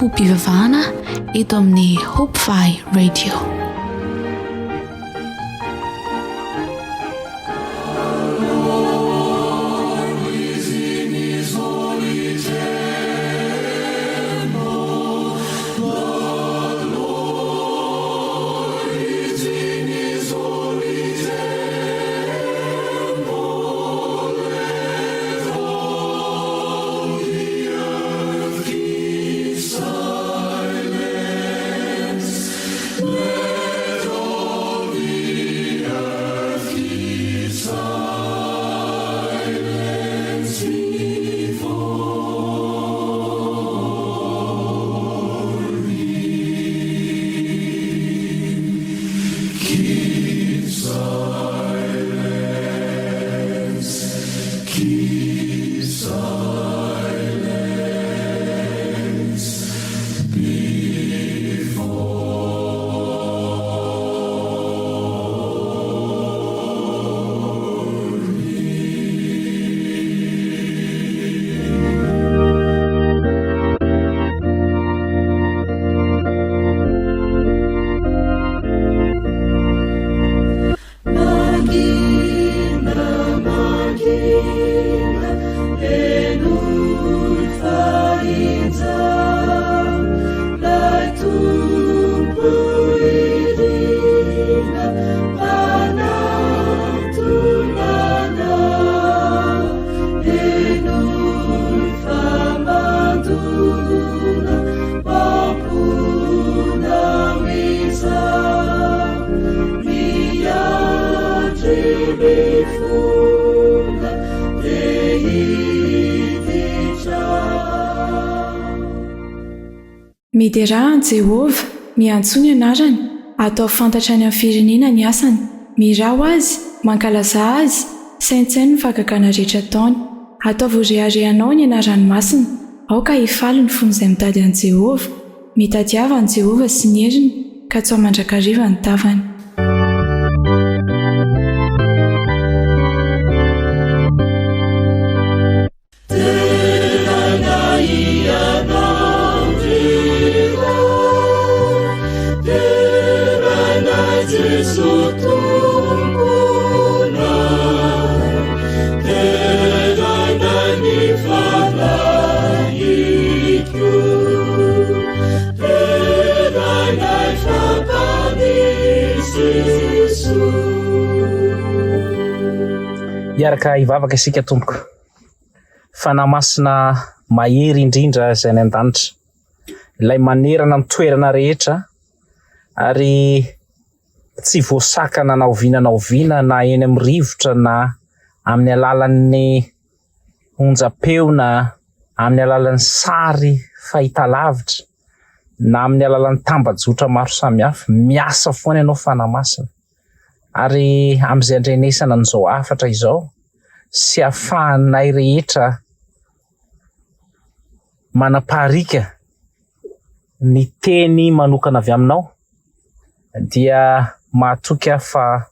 Fanompoam-pivavahana eto amin'ny Hopefy Radio. Midera Jehova miantso ny anarany, atao fantatra any amin'ny firenena ny asany, mirao azy, mankalaza azy, saintsainy ny fahagagana rehetra ataony. Ataovy reharehanao ny anarany masina, aoka hifaly ny fony izay mitady an Jehova, mitadiava an Jehova sy ny heriny, ka tsy mandrakariva ny tavany. Iaraka ivavaka isika tompoko, fanahy masina mahery indrindra izay ny an-danitra, ilay manerana amin'ny toerana rehetra ary tsy voasakana na oviana na eny amin'ny rivotra na amin'ny alalan'ny onjam-peo na amin'ny alalan'ny sary fahitalavitra na amin'ny alalan'ny tambajotra maro samihafa, miasa foana ianao fanahy masina. Ary amin'izay andrenesana an'izao afatra izao sy ahafahanay rehetra manapaharika ny teny manokana avy aminao, dia mahatoky aho fa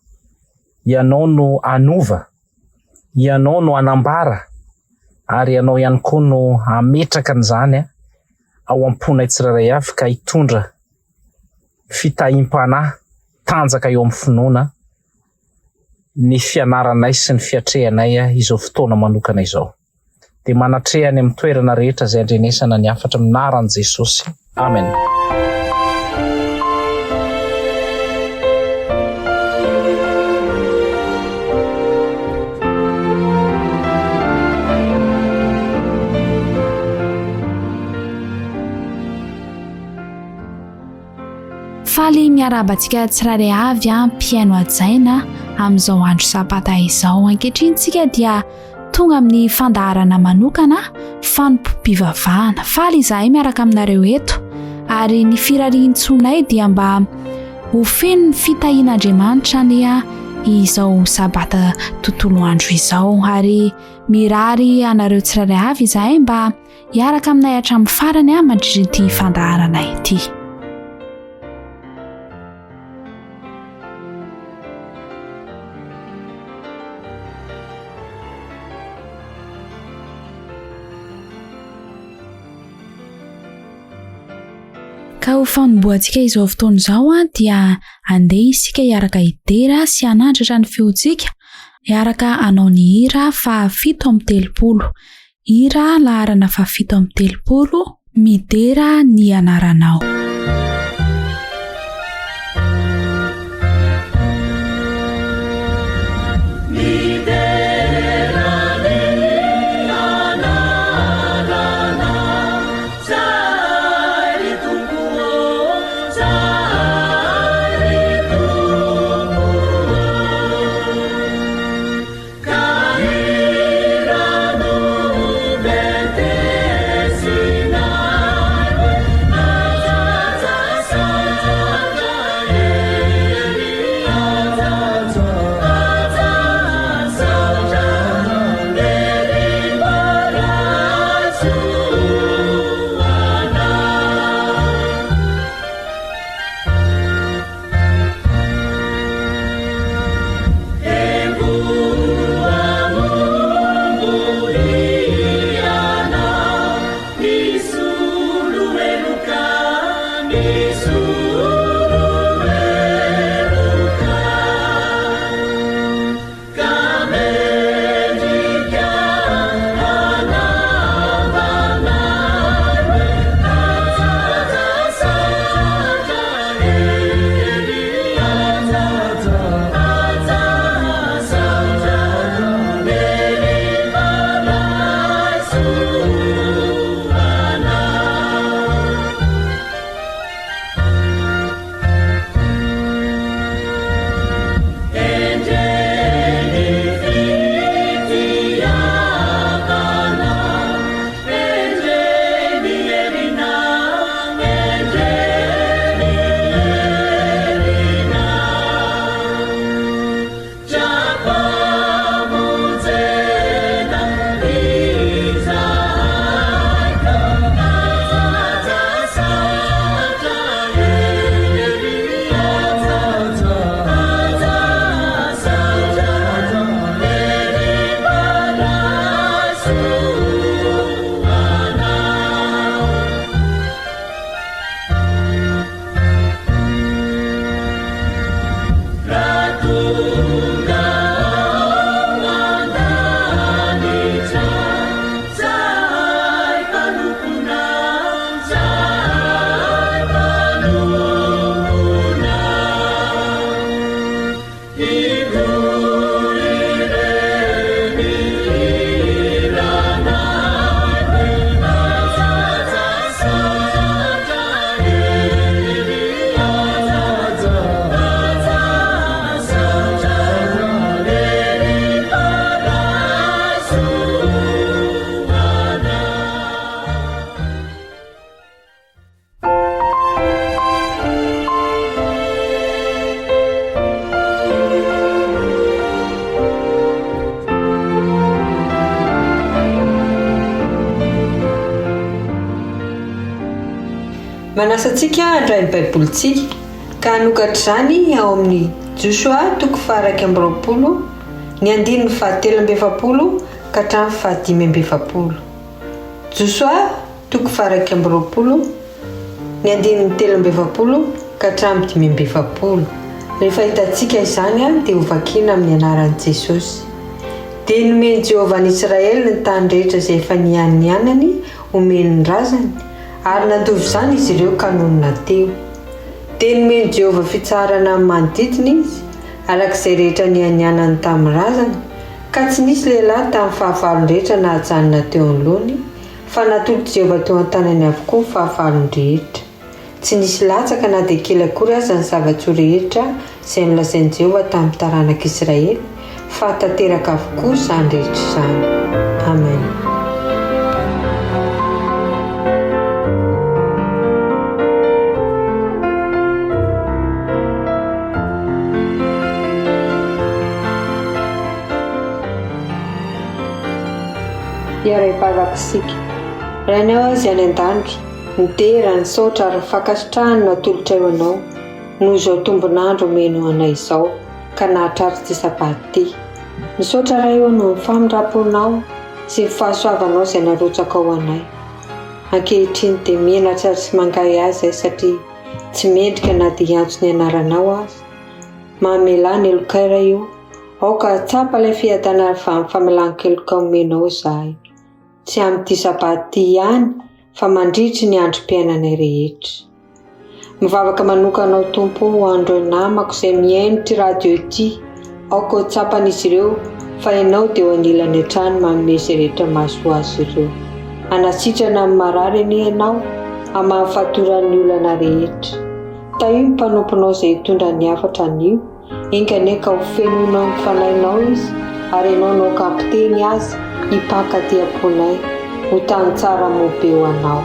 ianao no anova, ianao no anambara, ary ianao ihany koa no ametraka an'izany ao am-ponay tsirairay avy, ka hitondra fitahiam-panahy tanjaka eo amin'ny finoana ny fianaranay sy ny fiatrehanay izao fotoana manokana izao. Dia manatrehany amin'ny toerana rehetra izay andrenesana ny afatra amin'ny anaran'i Jesosy. Amen. Faly miarabantsika tsirairay avy mpiaino ajaina amin'izao andro sabata izao. Ankehitrinsika dia tonga amin'ny fandaharana manokana Fanompoam-pivavahana. Faly izahay miaraka aminareo eto, ary ny firariantsonay dia mba ho feno ny fitahian'Andriamanitra ny izao sabata tontolo andro izao, ary mirary anareo tsirairay avy izahay mba hiaraka aminay hatramin'ny farany mandritra ity fandaharana ity. Ka ho fanomboantsika izao fotoana izao dia andeha isika hiaraka idera sy hanandratra ny feontsika hiaraka anao ny hira 7:30 hira laharana 7:30 midera ny anaranao. Manasantsika andray ny baibolitsika ka hanokatra izany ao amin'ny Josoa 4:20 ny 7:70 ka hatramin'ny 5:70. Josoa 4:20 ny 7:70 ka hatramin'ny 5:70. Rehefa hitantsika izany dia ho vakiana amin'ny anaran'i Jesosy. Dia nomeny Jehovah ny Israely ny tany rehetra izay efa nianany omeny ny razany ary nandovo izany izy ireo kanonina teo. Dia nomeny Jehovah fitsarana amin'ny manodidina izy arak'izay rehetra nianany tamin'ny razany, ka tsy nisy lehilahy tamin'ny fahavalony rehetra nahajanona teo anoloany, fa natolo Jehovah teo an-tanany avokoa ny fahavalony rehetra. Tsy nisy latsaka na dia kely akory aza ny zava-tsoa rehetra izay nolazain'i Jehovah tamin'ny taranak'Israely, fa tanteraka avokoa izany rehetra izany. Amen. Iara ivavakisika rainao azy any an-danitra nitera ny saotra ary fakasitrahany natolotra eo anao noho izao tombonandro omeno anay izao ka nahatratra ty Sabata ty. Misaotra ray eo no ny famindramponao sy ny fahasoavanao izay narotsaka ao anay. ankehitriny dia mianatra sy mangay azy satria tsy mendrika na dia antso ny anaranao azy. Mamela ny elokaira io, aoka tsapa ilay fiadana famelan'ny keloka omenao izahay. Tsy amin'ity sabata ihany fa mandritry ny androm-piainana rehetra. Mivavaka manokanao Tompo ho andro namako izay miaino ity radio ity, aoka ho tsapan'izy ireo fa ianao dia ho anilany hatrany manome izay rehetra mahasoa azy ireo. Anasitrana amin'ny marariny ianao amahafatorany olana rehetra. Taio ny mpanomponao izay hitondra ny hafatra anio, inganeka ho fenonao ny fanainao izy ary ianao no kampiteny azy hipaka-ty amponay ho tany tsara mobe ho anao.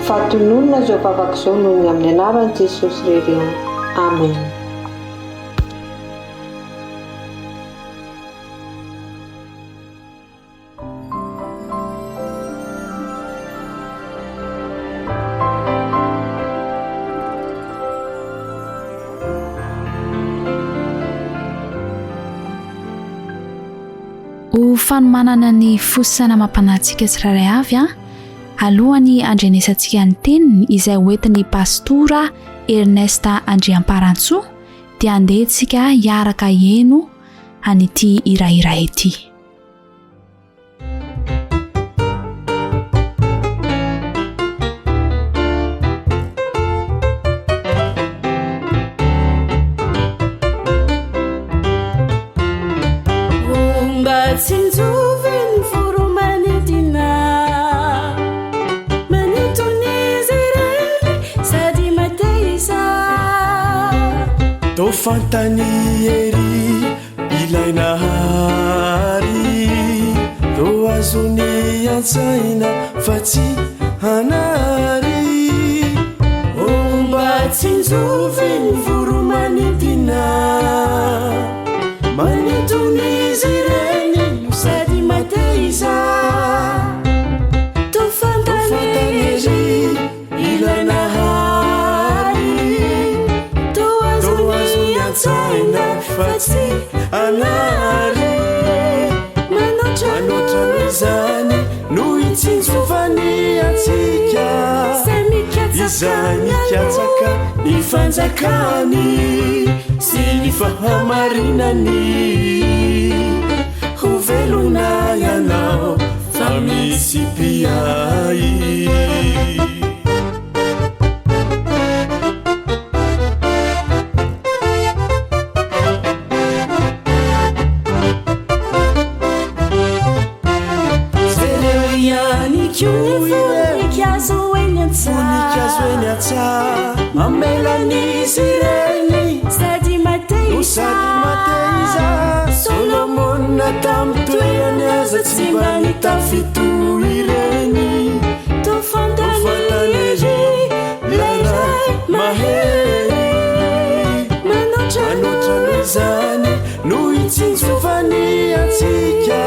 Fatononona izao vavaka izao noho ny amin'ny anaran'i Jesosy rereo. Amen. Ho fanomanana ny fosana mampanantsika tsirairay avy alohany andrenesantsika ny teniny izay hoentin'ny Pasteur Ernest Andriamparantsoa dia andehantsika hiaraka eno an'ity hiraira ity. Sinzuvin furu manitina manitunizireli sadi mateisa do fantanieri ilainahari do azuni ansaina fati hanari omba sinzuvin furu manitina manitunizireli sadi mateisa to fantaneri ilanahari to azuni ansaina fati anari manotra mizani no itsintsovani atsika izany katsaka ny fanjakany sy ny fahamarinany ho velona ianao fa misy piay. Amelani sireni sadi mateisa Solomon natam tuyaneza tsibani tafitu ireni to fantaneri lerai maheri manotra mizani no itsintsovani atsika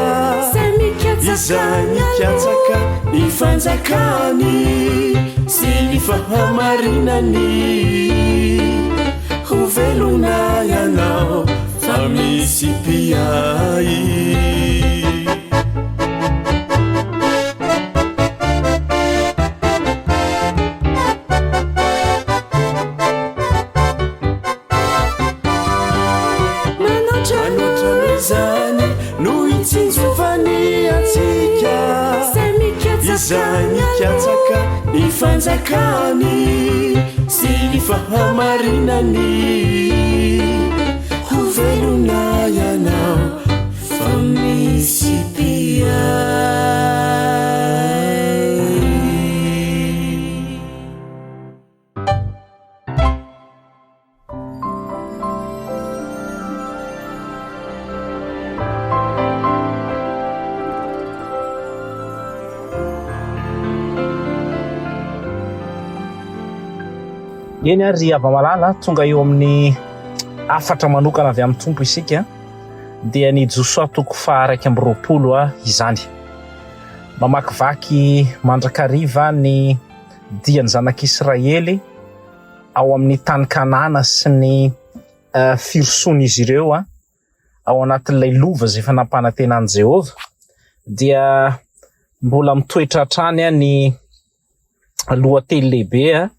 izany katsaka ny fanjakany sy ny fahamarinany ho velona ianao fa misy piay. Manotra mizany no itsintsovany atsika izany katsaka ny fanjakany sy ny fahamarinany ho velona ianao fa misy piay. Eny ary ava-malala tonga eo amin'ny afatra manokana avy amin'ny Tompo isika dia ny Josoa toko faha 120 izany. Mamakivaky mandrakariva ny dian'ny zanak'Israely ao amin'ny tany Kanana sy ny firosoan'izy ireo ao anatin'ilay lova izay efa nampanantenan'i Jehova dia mbola mitoetra hatrany ny lohateny lehibe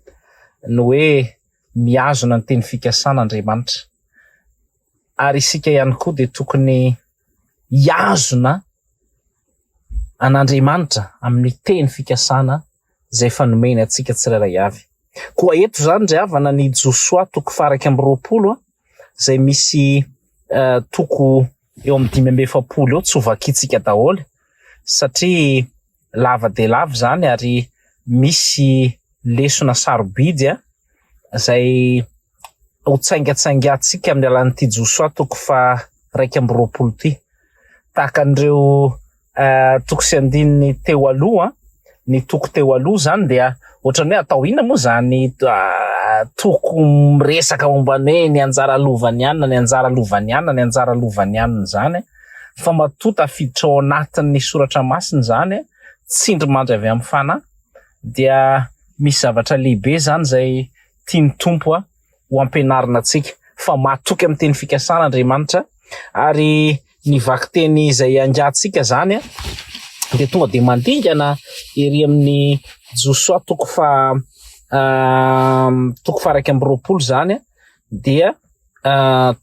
no hoe miazona ny teny fikasana Andriamanitra. Ary isika ihany koa dia tokony hiazona an'Andriamanitra amin'ny teny fikasana izay fanomeny antsika tsirairay avy. Koa eto zany ry havana ny Josoa 4:20 izay misy toko eo amin'ny 5:7 eo tsy hovakitsika daholo satria lava de lava zany ary misy lesona sarobidy izay ho tsaingatsaingatsika amin'ny alalan'ity Josoa 4:20 ty. Tahaka an'ireo toko sy andininy teo aloha, ny toko teo aloha zany dia ohatrany hoe atao ina moa zany toko miresaka momban'ny ny anjara lovany anina, ny anjara lovany anina, ny anjara lovany anina zany fa matota afiditra ao anatin'ny soratra masina zany tsindry mandry avy amin'ny fanahy dia misy zavatra lehibe zany zay tiany tompo ho ampianarina antsika fa matoky amin'ny teny fikasana Andriamanitra. Ary ny vakiteny izay angatsika zany dia tonga dia mandingana ery amin'ny Josoa 4:20 zany dia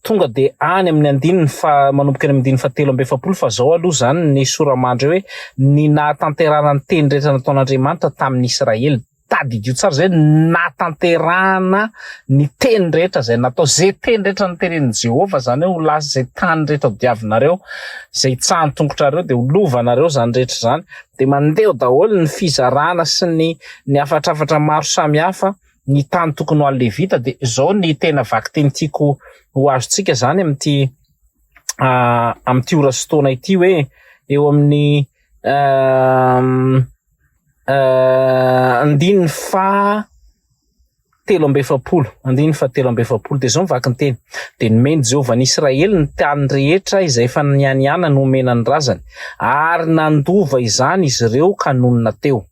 tonga dia any amin'ny andininy manomboka any amin'ny 7:7 fa zao aloha zany ny soramandry hoe ny nahatanterana ny teny rehetra nataon'Andriamanitra tamin'ny Israely. Tadidio tsara zay nahatanterana ny teny rehetra zay natao, zay teny rehetra niteren'i Jehova zany hoe ho lasa zay tany rehetra diavinareo, zay tsahany tongotrareo dia ho lovanareo zany rehetra zany. Dia mandeha daholo ny fizarana sy ny afatrafatra maro samihafa ny tany tokony ho an'ny Levita. Dia zao ny tena vakiteny tiako ho azontsika zany amin'ity ora sy taona ity hoe eo amin'ny andininy fa 7:7 dia zao mivaky ny teny. Dia nomeny Jehova ny Israely ny tany rehetra izay efa nianiana no omena ny razany ary nandova izany izy ireo ka nonina teo.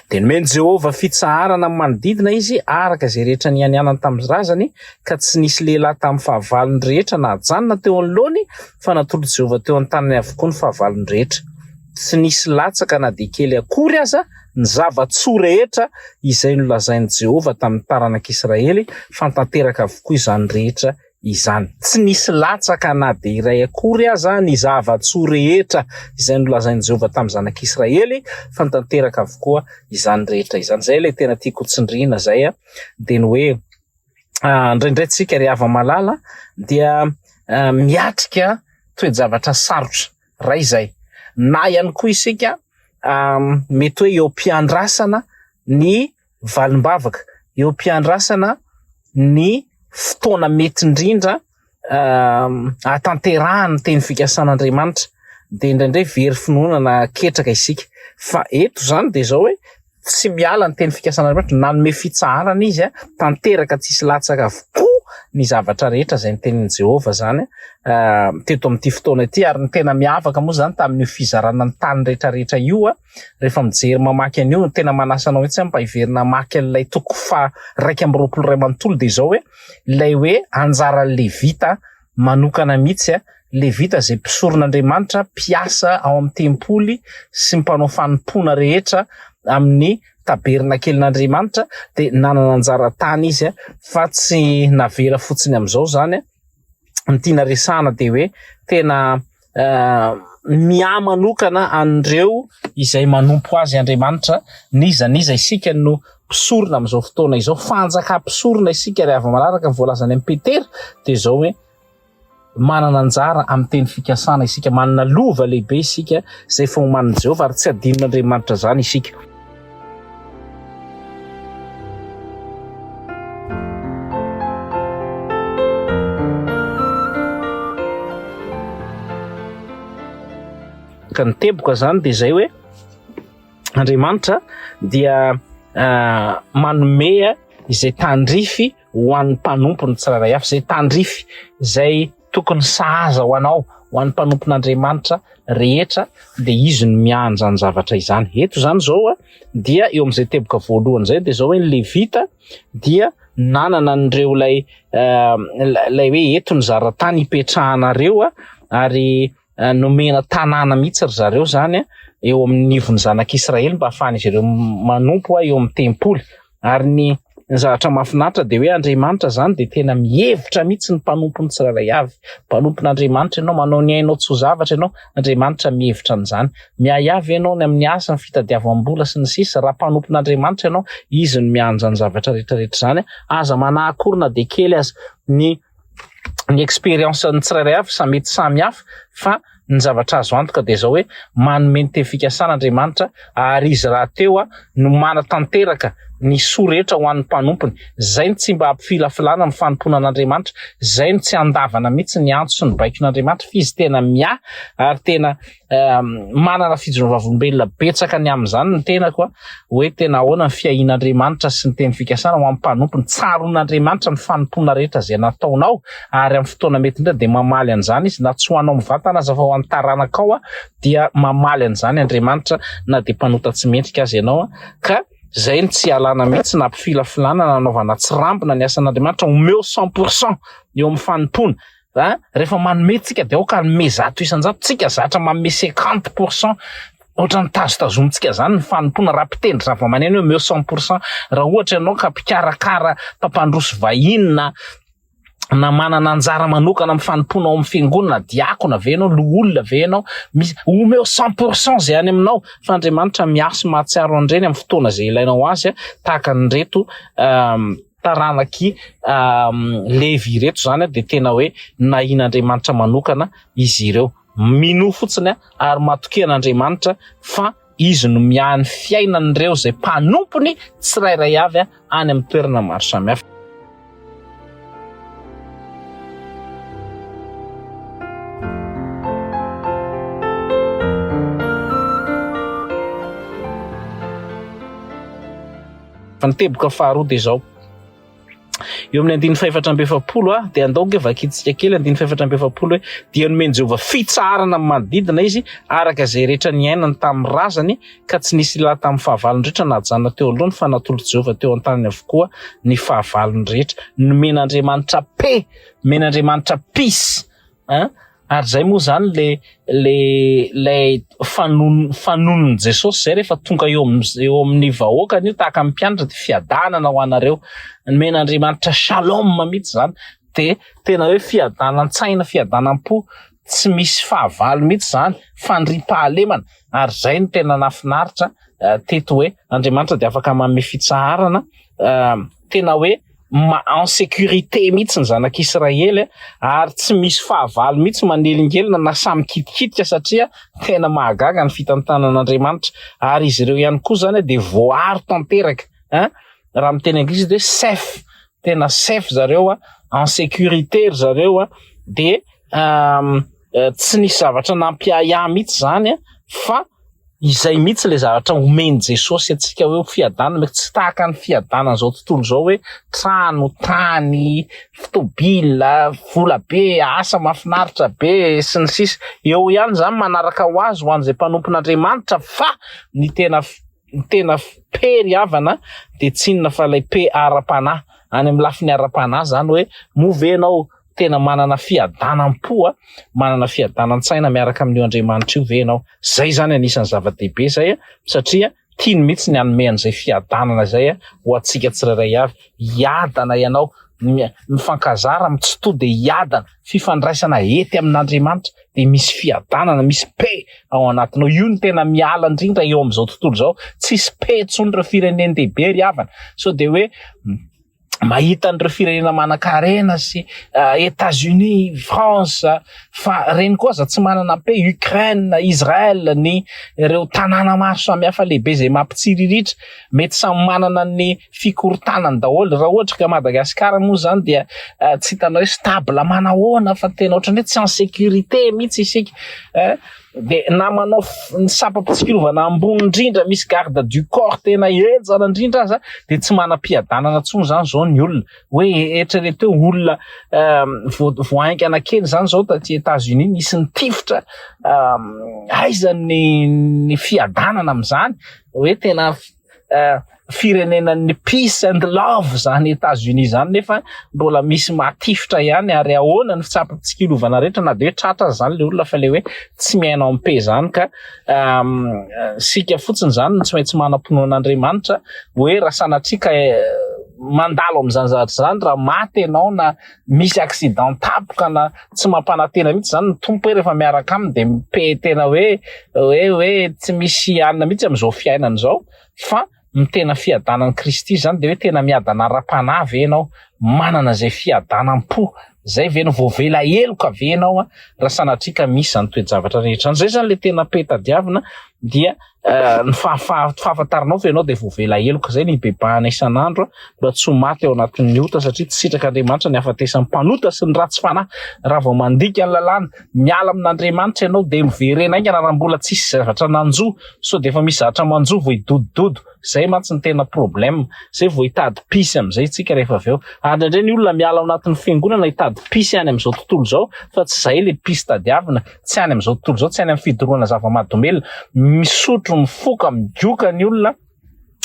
Dia nomeny Jehova fitsaharana manodidina izy araka izay rehetra nianianany tamin'ny razany ka tsy nisy lehilahy tamin'ny fahavalony rehetra nahajanona teo anoloany fa natolo Jehova teo an-tanany avokoa ny fahavalony rehetra. Tsy nisy latsaka na dia kely akory aza ny zava-tsoa rehetra izay nolazain'i Jehova tamin'ny taranak'Israely fantanteraka avokoa izany rehetra izany. Tsy nisy latsaka na dia iray akory aza ny zava-tsoa rehetra izay nolazain'i Jehova tamin'ny zanak'Israely fantanteraka avokoa izany rehetra izany. Zay ilay tena tiako tsindriana zay dia ny hoe indraindray tsika ry hava malala dia miatrika toe-javatra sarotra ray zay na ihany koa isika mety hoe eo ampiandrasana ny valim-bavaka, eo ampiandrasana ny fotoana mety indrindra atanterahany teny fikasan'Andriamanitra dia indraindray very finoana ketraka isika. Fa eto zany dia zao hoe tsy miala ny teny fikasan'Andriamanitra, nanome fitsaharana izy tanteraka tsisy latsaka avokoa ny zavatra rehetra izay nitenin'i Jehova zany teto amin'ity fotoana ity. Ary ny tena miavaka moa zany tamin'ny fizarana ny tany rehetrarehetra io rehefa mijery mamaky an'io ny tena manasanao mihitsy mba hiverina maky an'ilay toko 2:22 dia zao hoe ilay hoe anjara Levita manokana mihitsy Levita izay mpisoron'Andriamanitra mpiasa ao amin'ny tempoly sy mpanao fanompoana rehetra amin'ny tabernakelin'Andriamanitra dia nanana anjara tany izy fa tsy navela fotsiny amin'izao zany ny tiana resahana dia hoe tena miamanokana an'ireo izay manompo azy Andriamanitra niza isika no mpisorona amin'izao fotoana izao. Fanjakam-pisorona isika rehefa malaraka ny voalazany amin'ny Petera dia zao hoe manana anjara amin'ny teny fikasana isika, manana lova lehibe isika izay foman'i Jehova ary tsy adinon'Andriamanitra zany isika. Ka ny teboka zany dia zay hoe Andriamanitra dia manome izay tandrify ho an'ny mpanompo ny tsirairay hafa, izay tandrify izay tokony sahaza ho anao ho an'ny mpanompon'Andriamanitra rehetra dia izy no mianja ny zavatra izany. Eto zany zao dia eo amin'izay teboka voalohany zay dia zao hoe ny Levita dia nanana an'ireo lay hoe eto ny zaratany hipetrahanareo ary nomena tanàna mihitsy ry zareo zany eo amin'ny nivon'ny zanak'Israely mba ahafahana izy ireo manompo eo amin'ny tempoly. Ary ny zavatra mahafinaritra dia hoe Andriamanitra zany dia tena mihevitra mihitsy ny mpanompon'ny tsirairay avy. Mpanompon'Andriamanitra ianao, manao ny ainao tsy ho zavatra ianao, Andriamanitra mihevitra an'izany. Miay avy ianao ny amin'ny asa, ny fitadiavam-bola sy ny sisa, raha mpanompon'Andriamanitra ianao, izy no mianja ny zavatra rehetrarehetra zany. Aza manahakorina dia kely aza ny expérience ny tsirairay avy mety samy hafa, fa ny zavatra azo antoka dia zao hoe manome ny teo-fikasana Andriamanitra, ary izy raha teo no manatanteraka ny soa rehetra ho an'ny mpanompony. Zay ny tsy mba hampifilafilana amin'ny fanomponan'Andriamanitra, zay ny tsy andavana mihitsy ny antso sy ny baikon'Andriamanitra, fa izy tena ary tena manana fijonovavolombelona betsaka ny amin'izany ny tena koa hoe tena ahoana ny fiahin'Andriamanitra sy ny teny fikasana ho amin'ny mpanompony. Tsaron'Andriamanitra ny fanompona rehetra zay nataonao, ary amin'ny fotoana mety indray dia mamaly an'izany izy, na tsy ho anao mivantana aza fa ho an'ny taranakao dia mamaly an'izany Andriamanitra, na dia mpanota tsy mendrika azy ianao. Ka zay ny tsy alana mihitsy na ampifilafilana na anaovana tsirambina ny asan'Andriamanitra, omeo 100% eo amin'ny fanompona. Rehefa manome tsika dia aoka manome 100% tsika zatra manome 50%, ohatra ny tazotazomitsika zany ny fanompona. Raha mpitendry zava-maneno omeo 100%. Raha ohatra ianao ka mpikarakara mpampandroso vahiny na manana anjara manokana amin'ny fanompona ao amin'ny fiangonana, diakona ve ianao, loholona ve ianao, omeo 100% zay any aminao, fa Andriamanitra miasa mahatsiaro an'ireny amin'ny fotoana zay ilainao azy, tahaka nyreto taranaky Levi reto zany dia tena hoe nahian'Andriamanitra manokana izy ireo. Mino fotsiny ary matokian'Andriamanitra fa izy no miahany fiainan'ireo zay mpanompony tsirairay avy any amin'ny toerana maro samihafa. Niteboka faharoa dia zao eo amin'ny 470 dia andao ge vakitsika kely 470 hoe dia nomeny Jehova fitsarana amin'ny manodidina izy araka izay rehetra niainany tamin'ny razany, ka tsy nisy lahy tamin'ny fahavalony rehetra najanona teo alohany, fa natolo Jehova teo an-tanany avokoa ny fahavalony rehetra. Nomen'Andriamanitra men'Andriamanitra pisy ary zay moa zany le fanonon'ny Jesosy zay rehefa tonga eo amin'ny vahoakany io tahaka mpianatra dia fiadanana ho anareo. Men'Andriamanitra shalom mihitsy zany, dia tena hoe fiadanan-tsaina, fiadanan-po, tsy misy fahavalo mihitsy zany, fandriam-pahalemana. Ary zay ny tena nafinaritra teto hoe Andriamanitra dia afaka manome fitsaharana tena hoe en sécurité mihitsy ny zanak'Israely, ary tsy misy fahavalo mihitsy manelingelina na samy kitikitika, satria tena mahagaga ny fitantanan'Andriamanitra. Ary izy ireo ihany koa zany dia voaro tanteraka, raha amin'ny teny anglisy dia safe, tena safe zareo en sécurité zareo dia tsy nisy zavatra nampiaya mihitsy zany fa izay mihitsy le zavatra omeny Jesosy atsika hoe fiadanana, tsy tahaka ny fiadanana zao tontolo zao hoe trano, tany, fitobila, vola be, asa mahafinaritra be sy ny sisa. Eo ihany zany manaraka ho azy ho an'izay mpanompon'Andriamanitra, fa ny tena periavana dia tsy inona fa ilay ara-panahy. Any amin'ny lafiny ara-panahy zany hoe movenao tena manana fiadanam-po, manana fiadanan-tsaina miaraka amin'io Andriamanitra io venao. Zay zany anisan'ny zava-dehibe zay, satria tiany mihitsy ny hanome an'izay fiadanana zay ho antsika tsirairay avy. Iadana ianao, mifankazara tsy to dia iadana, fifandraisana ety amin'Andriamanitra dia misy fiadanana, misy pe ao anatinao. Io ny tena miala indrindra eo amin'izao tontolo zao, tsisy pe tsony ireo firenen'dehibe ry havana. So dia hoe mahita an'ireo firenena manan-karena sy États-Unis, France, fa reny koa za tsy manana pe, Ukraine, Israel, ny ireo tanàna maro samihafa lehibe zay mampitsiriritra, mety samy manana ny fikorontanany daholo. Raha ohatra ka Madagasikara moa zany dia tsy hitanao hoe stable manahoana, fa tena ohatrany hoe tsy en sécurité mihitsy isika. Dia na manao ny sapam-pitsikirovana ambony indrindra, misy garde du corps tena ejana indrindra aza, dia tsy manam-piadanana tsony zany zao ny olona. Hoe eritrereto hoe olona voaingana kely zany zao taty États-Unis nisy nitifitra aiza ny fiadanana amin'izany, hoe tena firenenan'ny peace and love zany États-Unis zany nefa mbola misy matifitra ihany ary ahoana ny fitsapatsikilovana rehetra na de hoe tratra zany le olona fa le hoe tsy miaina ampe zany ka sika fotsiny zany tsy maintsy manam-pinoan'Andriamanitra hoe raha sanatrika mandalo am'zany zavatra zany raha maty ianao na misy accident tapoka na tsy mampanatena mihitsy zany ny tompo hoe rehefa miaraka aminy de mipe tena hoe tsy misy anina mihitsy am'izao fiainana zao fa mitena fiadanan'i Kristy zany de hoe tena miadana ara-panahy ve ianao manana zay fiadanam-po zay ve no voavela eloka ve ianao raha sanatrika misy zany toe-javatra rehetra zay zany le tena petadiavina dia ny fahafantaranao fa ianao de voavela eloka zay ny bebahana isan'andro mba tsy ho maty ao anatin'ny ota satria tsy sitrakan'Andriamanitra ny afatesan'ny mpanota sy ny ratsy fanahy raha vao mandika ny lalàna miala amin'Andriamanitra ianao de miverena aingana raha mbola tsisy zavatra nanjo so de efa misy zavatra manjo vo hidodododo zay mantsy ny tena problème zay vo hitady pisy am'izay tsika rehefa avy eo andrendre ny olona miala ao anatin'ny fiangonana hitady pisy any am'izao tontolo zao fa tsy zay le pisy tadiavina tsy any am'izao tontolo zao tsy any amin'ny fidoroana zava-mahadomelona misotro mifoka midioka ny olona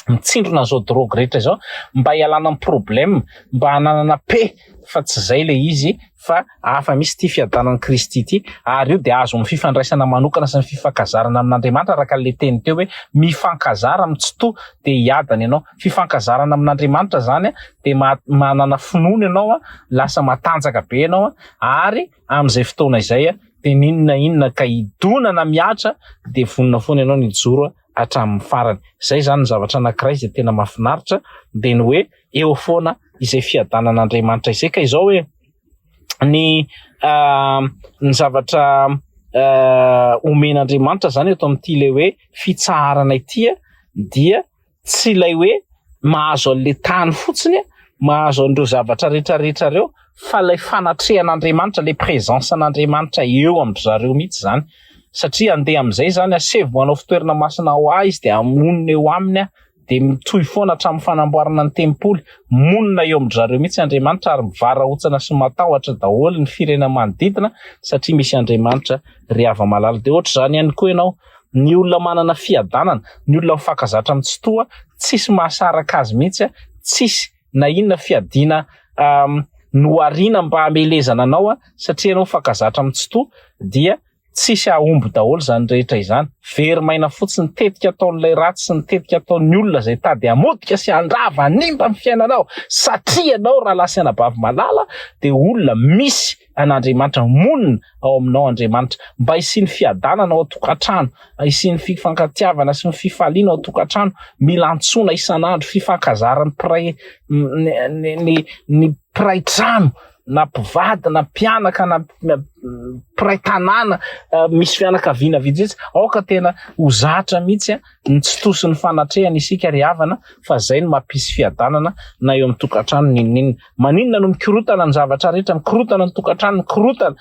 mitsindrona zao drogue rehetra zao mba hialana amin'ny problème mba hananana pe fa tsy zay le izy fa afa misy ty fiadanan'i Kristy ty ary io de azo amin'ny fifandraisana manokana sy ny fifankazarana amin'Andriamanitra araka le teny teo hoe mifankazara mitsito de hiadana ianao fifankazarana amin'Andriamanitra zany de manana finoana ianao lasa matanjaka be ianao ary am'izay fotoana izay de ninona ka idonana miatra de vonona foana ianao ny joro hatramin'ny farany zay zany ny zavatra anankiray izay tena mahafinaritra de ny hoe eo foana izay fiadanan'Andriamanitra izay ka izao hoe ny zavatra omen'Andriamanitra zany eto amin'ity le hoe fitsaharana ity dia tsy ilay hoe mahazo an'le tany fotsiny mahazo an'ireo zavatra rehetrarehetra reo fa ilay fanatrehan'Andriamanitra le présence an'Andriamanitra eo amin'ny zareo mihitsy zany satria andeha am'izay zany sevo ho anao fitoerana masina ho izy de amonina eo aminy de mitohy foana hatramin'ny fanamboarana ny tempoly monina eo amin'ny zareo mihitsy Andriamanitra ary mivarahotsana sy matahotra daholo ny firenena manodidina satria misy Andriamanitra ry ava-malala de ohatra zany ihany koa ianao ny olona manana fiadanana ny olona mifankazatra mitsitoa tsisy mahasaraka azy mihitsy tsisy na inona fiadina noarina mba hamelezana anao satria ianao mifankazatra mitsitoa dia tsisy ahomby daholo zany rehetra izany very maina fotsiny tetika ataon'ilay ratsy sy ny tetika ataon'ny olona zay tady amodika sy andrava animba amin'ny fiainanao satria anao raha lasa anabavy malala de olona misy an'Andriamanitra monina ao aminao Andriamanitra mba hisiany fiadanana ao an-tokantrano hisiany fifankatiavana sy ny fifaliana ao an-tokantrano mila antsoina isan'andro fifankazarany ny piraitrano na mpivady na mpianaka na mpiray tanàna misy fianakaviana vitsy aoka tena ho zatra mihitsy ny tsitosi ny fanatrehana isika ry havana fa zay no mampisy fiadanana na eo amin'ny tokantrano ninina maninona no mikorotana ny zavatra rehetra mikorotana ny tokantrano mikorotana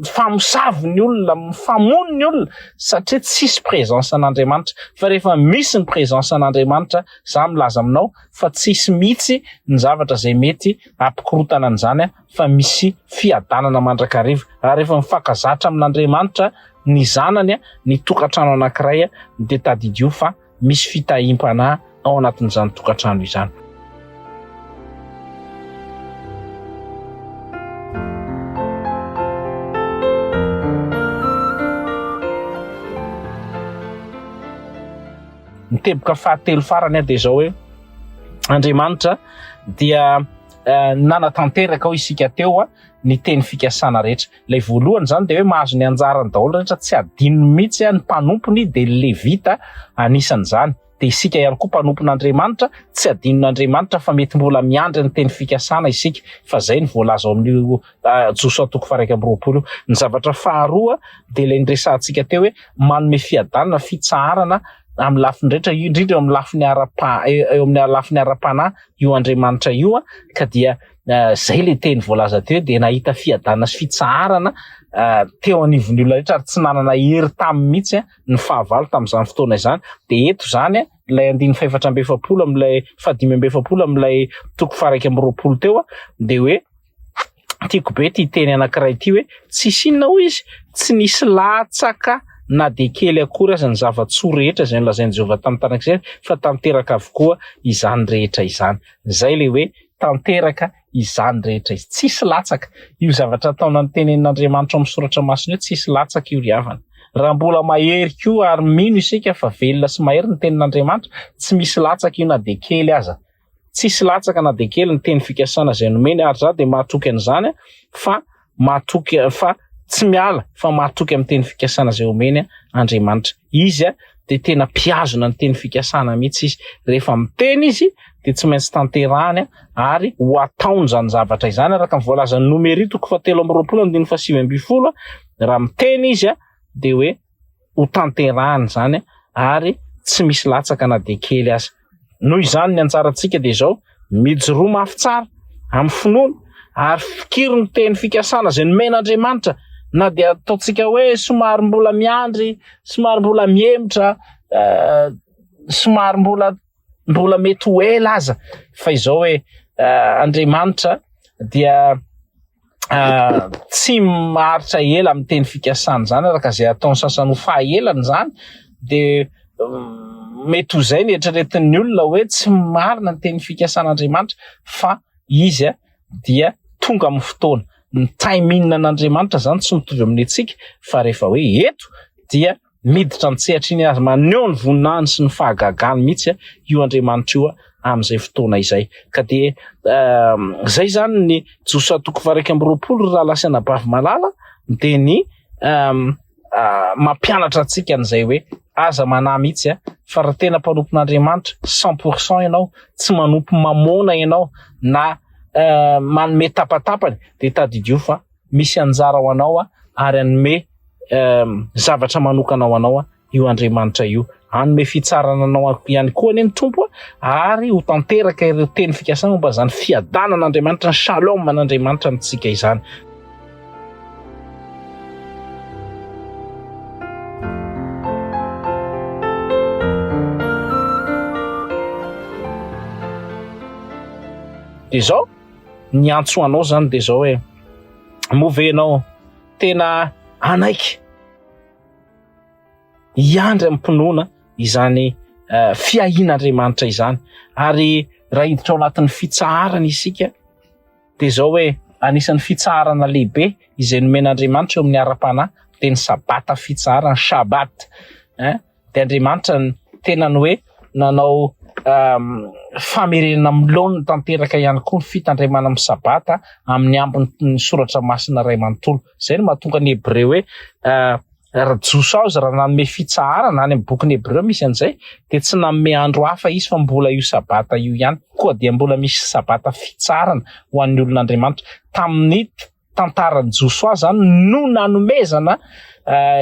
famosavy ny olona mifamono ny olona satria tsisy présence an'Andriamanitra fa rehefa misy ny présence an'Andriamanitra za milaza aminao fa tsisy mihitsy ny zavatra zay mety ampikorotana an'izany fa misy fiadanana mandrakariva ary rehefa mifankazatra amin'Andriamanitra ny zanany ny tokantrano anankiray de tadidio fa misy fitahiam-panahy ao anatin'izany tokantrano izany. Teboka fahatelo farany de zao hoe Andriamanitra dia nanatanteraka ao isika teo ny teny fikasana rehetra lay voalohany zany de hoe mahazo ny anjarany daholo rehetra tsy adino mihitsy ny mpanompony de levita anisan'izany de isika ihany koa mpanompon'Andriamanitra tsy adinon'Andriamanitra fa mety mbola miandry ny teny fikasana isika fa zay ny voalaza ao amin'ny Josoa 1:20 ny zavatra faharoa de le ndresantsika teo hoe manome fiadanana fitsaharana amin'ny lafiny rehetra indrindra eo amin'ny lafiny eo amin'ny lafiny ara-panahy io Andriamanitra io ka dia zay le teny voalaza teo de nahita fiadanana sy fitsaharana teo anivon'ny olona rehetra ary tsy nanana hery taminy mihitsy ny fahavalo tamin'izany fotoana izany de eto zany ilay 420 amin'ilay 520 amin'ilay 120 teo de hoe tiako be ty teny anankiray ty hoe tsisy inona hoy izy tsy nisy latsaka na de kely akory aza ny zava-tsoa rehetra zay nolazainy Jehovah tamin'ny taranak'izay fa tanteraka avokoa izany rehetra izany. Zay le hoe tanteraka izany rehetra izy. Tsisy latsaka. Io zavatra ataona ny tenenin'Andriamanitra amin'ny soratra masina io tsisy latsaka io ry havana. Raha mbola mahery koa ary mino isika fa velona sy mahery ny tenin'Andriamanitra, tsy misy latsaka io na de kely aza. Tsisy latsaka na de kely ny teny fikasana zay nomeny ary za de mahatoky an'izany fa mahatoky fa tsy miala fa mahatoky amin'ny teny fikasana zay omeny Andriamanitra. Izy de tena piazona ny teny fikasana mihitsy izy. Rehefa miteny izy de tsy maintsy tanterahany ary ho ataony zany zavatra izany araka ny voalazan'ny Nomery 7:20 raha miteny izy de hoe ho tanterahany zany ary tsy misy latsaka na de kely aza. Noho izany ny anjarantsika de zao mijoroa mafy tsara amin'ny finoana ary fikiry ny teny fikasana zay nomen'Andriamanitra na de ataontsika hoe somary mbola miandry, somary mbola miemotra, somary mbola mety ho ela aza fa izao hoe Andriamanitra dia tsy maharitra ela amin'ny teny fikasana zany araka zay ataony sasany ho fahaelany zany de mety ho zay ny eritreretin'ny olona hoe tsy marina ny teny fikasan'Andriamanitra fa izy dia tonga amin'ny fotoana. Ny timing n'Andriamanitra zany tsy mitovy amin'ny antsika fa rehefa hoe eto dia miditra antsehatra iny azy maneho ny voninahiny sy ny fahagagany mihitsy io Andriamanitra io amin'izay fotoana izay. Ka de zay zany ny Josoa 2:20 raha lasana bavy malala de ny mampianatra antsika an'izay hoe aza manahy mihitsy fa raha tena mpanompon'Andriamanitra 100% ianao, tsy manompo mamona ianao na manome tapatapany de tadidio fa misy anjara ho anao ary anome zavatra manokana ho anao io Andriamanitra io. Anome fitsarana anao ihany koa ny tompo ary ho tanteraka ireo teny fikasana momba zany fiadanan'Andriamanitra, ny shalom an'Andriamanitra amintsika izany. De zao ny antsoanao zany de zao hoe movenao tena anaiky iandry amin'ny mpinoana izany fiahin'Andriamanitra izany ary raha hiditra ao anatin'ny fitsaharana isika de zao hoe anisan'ny fitsaharana lehibe izay nomen'Andriamanitra eo amin'ny ara-panahy de ny sabata fitsaharana, Sabata. De Andriamanitra tena ny hoe nanao famerenana milona tanteraka ihany koa ny fitandremana amin'ny sabata amin'ny ambiny soratra masina ray manontolo. Zay no mahatonga ny Hebreo hoe Josoa raha nanome fitsaharana any amin'ny bokin'ny Hebreo misy an'izay de tsy nanome andro hafa izy fa mbola io sabata io ihany koa dia mbola misy sabata fitsaharana ho an'ny olon'Andriamanitra. Tamin'ny tantaran'ny Josoa zany no nanomezana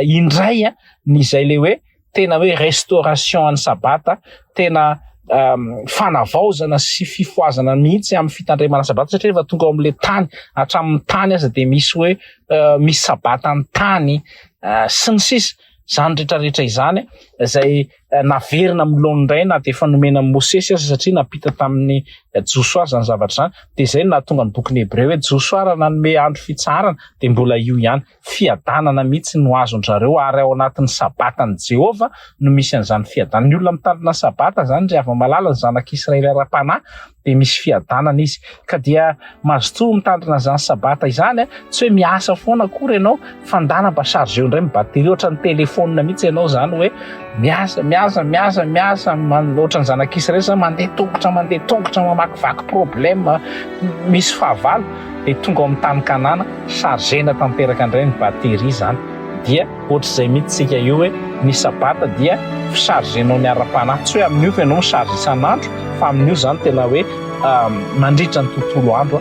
indray n'izay le hoe tena hoe restauration an'ny sabata, tena fanavaozana sy fifoazana mihitsy amin'ny fitandremana sabata satria rehefa tonga ao amin'le tany hatramin'ny tany aza de misy hoe misy sabata ny tany sy ny sisa zany rehetrarehetra izany izay naverina milona indray na de efa nomena Mosesy aza satria napita tamin'ny Josoa zany zavatra zany. De zay no nahatonga ny bokin'ny Hebreo hoe Josoa raha nanome andro fitsarana de mbola io ihany fiadanana mihitsy no azondrareo ary ao anatin'ny sabatan'i Jehova no misy an'izany fiadanana. Ny olona mitandrina sabata zany rehefa malala ny zanak'Israely ara-panahy de misy fiadanana izy ka dia mazotoa mitandrina zany sabata izany tsy hoe miasa foana akory ianao fandana mba chargeo indray mibatery ohatra ny telefônina mihitsy ianao zany hoe miasa ohatra ny zanak'Israely zany mandeha tongotra mamakivaky problème misy fahavalo de tonga ao amin'ny tany Kanana chargena tanteraka indray ny batery zany. Dia ohatr'izay mihitsy tsika io hoe ny sabata dia chargenao ny ara-panahy tsy hoe amin'io fa ianao charge isan'andro fa amin'io zany tena hoe mandritra ny tontolo andro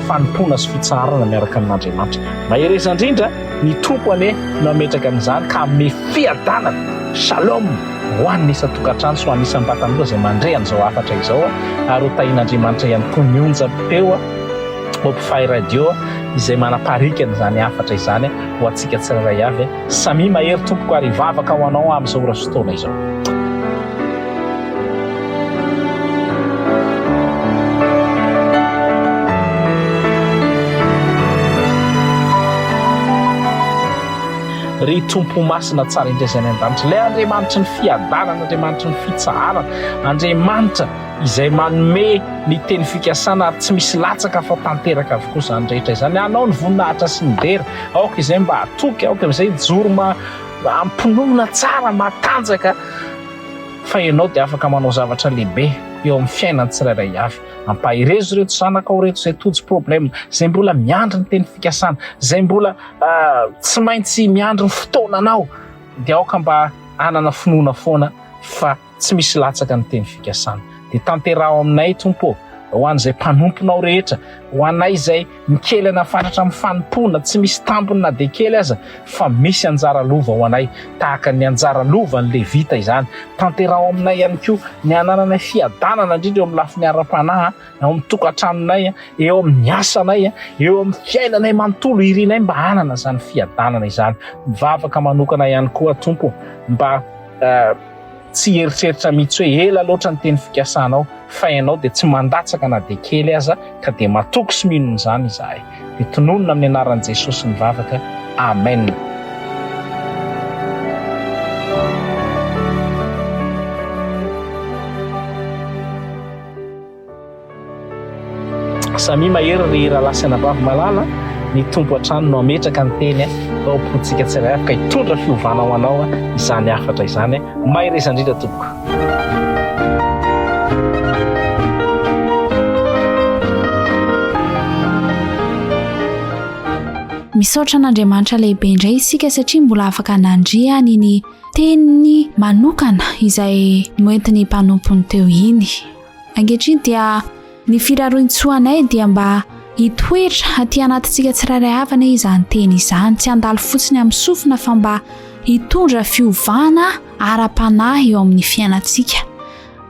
fanompona sy fitsarana miaraka amin'Andriamanitra. Mahereza indrindra ny tompony nametraka amin'izany ka me fiadanana shalom ho an'ny isa-tokantrano sy ho an'ny isam-batan'olona zay mandray an'izao afatra izao ary ho tahin'Andriamanitra ihany koa mionja teo Hopfy Radio izay manaparikany izany afatra izany ho antsika tsirairay avy samy mahery tompoko ary vavaka ho anao amin'izao ora sy fotoana izao. ry tompo masina tsara indray an-danitra. Ilay Andriamanitra ny fiadanana, Andriamanitra ny fitsarana, Andriamanitra izay manome ny teny fikasana ary tsy misy latsaka fa tanteraka avokoa izany rehetra izany. Anao ny voninahitra sy ny dera, aoka izay mba hatoky, aoka izay joro ampinoana tsara, matanjaka, fa ianao dia afaka manao zavatra lehibe eo amin'ny fiainany tsirairay avy. Ampahirezo reto zanaka ao reto izay tojo problème, izay mbola miandry ny teny fikasana, izay mbola tsy maintsy miandry ny fotoananao, dia aoka mba hanana finoana foana fa tsy misy latsaka ny teny fikasana. Dia tanterao aminay Tompo, ho an'izay mpanomponao rehetra, ho anay izay mikely anafaratra amin'ny fanompona, tsy misy tampony na dia kely aza, fa misy anjara lova ho anay tahaka ny anjara lova ny Levita izany. Tanterao aminay ihany koa ny anananay fiadanana indrindra eo amin'ny lafiny ara-panahy, eo amin'ny tokantranonay, eo amin'ny asanay, eo amin'ny fiainanay manontolo, irinay mba hanana izany fiadanana izany. Mivavaka manokana ihany koa Tompo mba tsy eritreritra mihitsy hoe ela loatra ny teny fikasanao, fa ianao dia tsy mandatsaka na dia kely aza ka dia matoky sy minona izany izahay. Dia tononona amin'ny anaran'i Jesosy mivavaka. Amen. Samy mahery ry rahalasana vavy malala, ny tompo an-trano no ametraka ny teny ao am-pontsika tsirairay afaka hitondra fiovana ho anao izany afatra izany. Mahereza indrindra tompoko. Misaotra an'Andriamanitra lehibe indray isika satria mbola afaka nandria ny teniny manokana izay noentiny mpanompony teo iny. Ankehitriny dia ny firarointsoanay dia mba hitoetra aty anatintsika tsirairay avana izany teny izany, tsy handalo fotsiny amin'ny sofina fa mba hitondra fiovana ara-panahy eo amin'ny fiainantsika.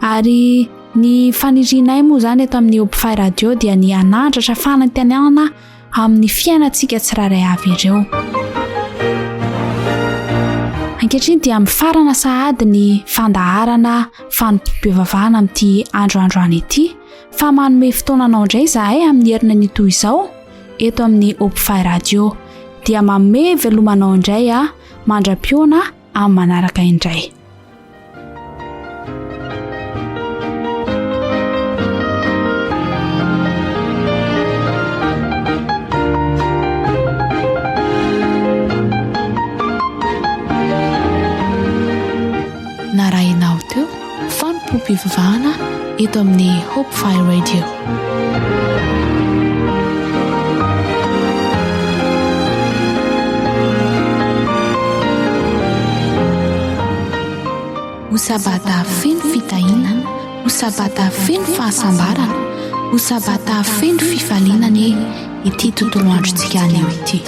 Ary ny fanirianay moa izany eto amin'ny Hopfy Radio dia ny anandratra fanantenana amin'ny fiainantsika tsirairay avy ireo. Ankehitriny dia mifarana sahady ny fandaharana Fanompoam-pivavahana amin'ity androandroany ity, fa manome fotoananao indray izahay amin'ny herina ny toy izao eto amin'ny Hopfy Radio, dia manome velomanao indray mandra-piona amin'ny manaraka indray. Arahinao teo Fanompoam-pivavahana eto amin'ny Hopefy Radio. Ho sabata feno fitahina, ho sabata feno fahasambarana, ho sabata feno fifalinana ity tontolo androntsika anio ity.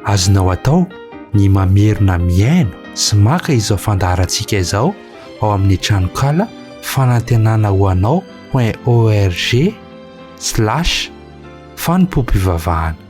Azonao atao ny mamerina miaino sy maka izao fandaharantsika izao ao amin'ny tranokala fanantenana ho anao.org/Fanompoam-pivavahana.